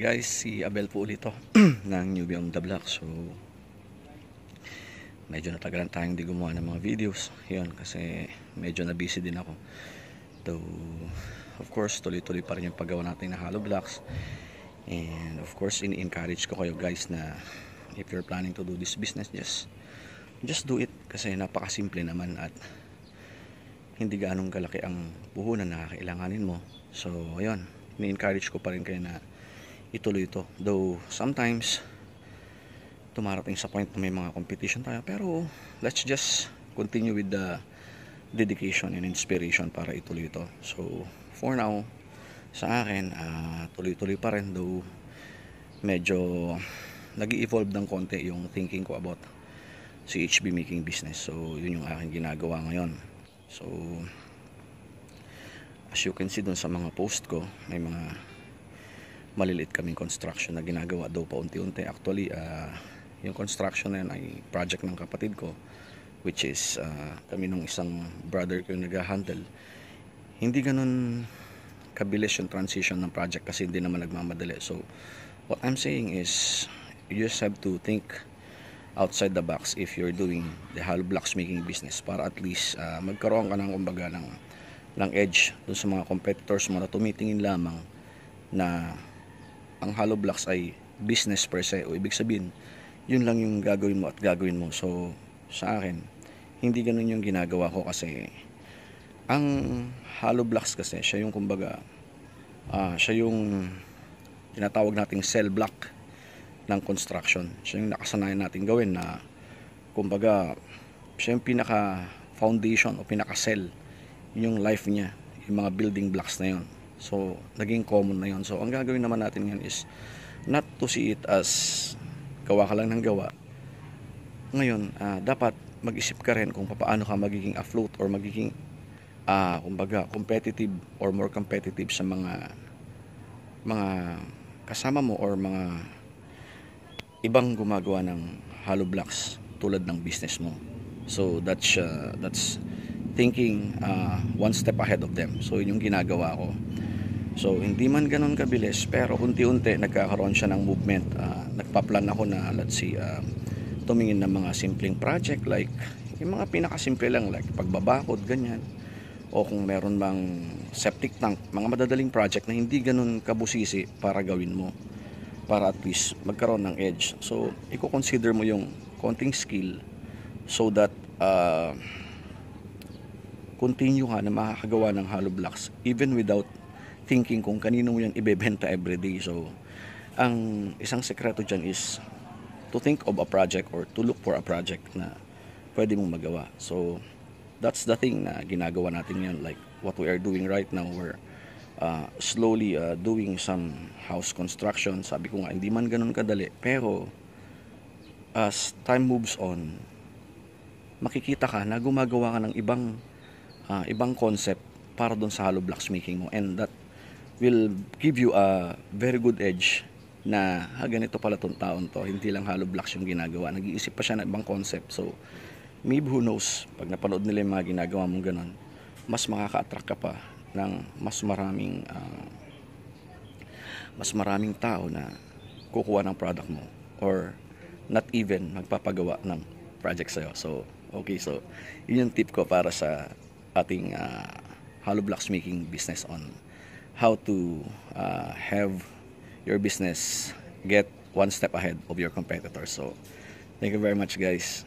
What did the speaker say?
Guys, si Abel po ulit to ng Newbie on the Block. So medyo natagalan tayong di gumawa ng mga videos. Yun, kasi medyo na busy din ako. So of course, tuloy-tuloy pa rin yung paggawa natin ng hollow blocks. And of course, ini-encourage ko kayo guys na if you're planning to do this business, just do it. Kasi napakasimple naman at hindi gaanong kalaki ang puhunan na kakailanganin mo. So ayun, ini-encourage ko pa rin kayo na ituloy ito. Though sometimes tumarating sa point na may mga competition tayo, pero let's just continue with the dedication and inspiration para ituloy ito. So for now, sa akin, tuloy-tuloy pa rin, though medyo nag-i-evolve ng konti yung thinking ko about CHB making business. So yun yung aking ginagawa ngayon. So as you can see dun sa mga post ko, may mga maliliit kaming construction na ginagawa daw paunti-unti. Actually, yung construction na yun ay project ng kapatid ko, which is kami nung isang brother ko yung nag-handle. Hindi ganun kabilis yung transition ng project kasi hindi naman nagmamadali. So what I'm saying is you just have to think outside the box if you're doing the hollow blocks making business, para at least magkaroon ka ng kumbaga ng edge dun sa mga competitors mo na tumitingin lamang na ang hollow blocks ay business per se, o ibig sabihin yun lang yung gagawin mo at gagawin mo. So sa akin, hindi ganun yung ginagawa ko, kasi ang hollow blocks kasi siya yung kumbaga siya yung tinatawag nating cell block ng construction. Siya yung nakasanayan natin gawin, na kumbaga siya yung pinaka foundation o pinaka cell, yung life niya, yung mga building blocks na yun. So naging common na yun. So ang gagawin naman natin ngayon is not to see it as gawa ka lang ng gawa. Ngayon, dapat mag-isip ka rin kung paano ka magiging afloat or magiging kumbaga competitive or more competitive sa mga kasama mo or mga ibang gumagawa ng hollow blocks tulad ng business mo. So that's thinking one step ahead of them. So yun yung ginagawa ko. So hindi man ganun kabilis, pero unti-unti nagkakaroon siya ng movement. Nagpa-plan ako na let's see, tumingin ng mga simpleng project, like yung mga pinakasimple lang, like pagbabakod, ganyan. O kung meron bang septic tank, mga madadaling project na hindi ganun kabusisi para gawin mo, para at least magkaroon ng edge. So i-consider mo yung konting skill so that continue ka na makakagawa ng hollow blocks even without thinking kung kanino mo yan ibebenta everyday. So ang isang sekreto dyan is to think of a project or to look for a project na pwede mong magawa. So that's the thing na ginagawa natin yan, like what we are doing right now. We're slowly doing some house construction. Sabi ko nga, hindi man ganun kadali, pero as time moves on, makikita ka na gumagawa ka ng ibang concept para dun sa hollow blocks making mo, and that will give you a very good edge na ganito pala tong taon to, hindi lang hollow blocks yung ginagawa, nag-iisip pa siya ng ibang concept. So maybe who knows, pag napanood nila yung mga ginagawa mong ganun, mas makaka-attract ka pa ng mas maraming tao na kukuha ng product mo, or not even magpapagawa ng project sa'yo. So okay, so yun yung tip ko para sa ating hollow blocks making business, on how to have your business get one step ahead of your competitors. So thank you very much guys.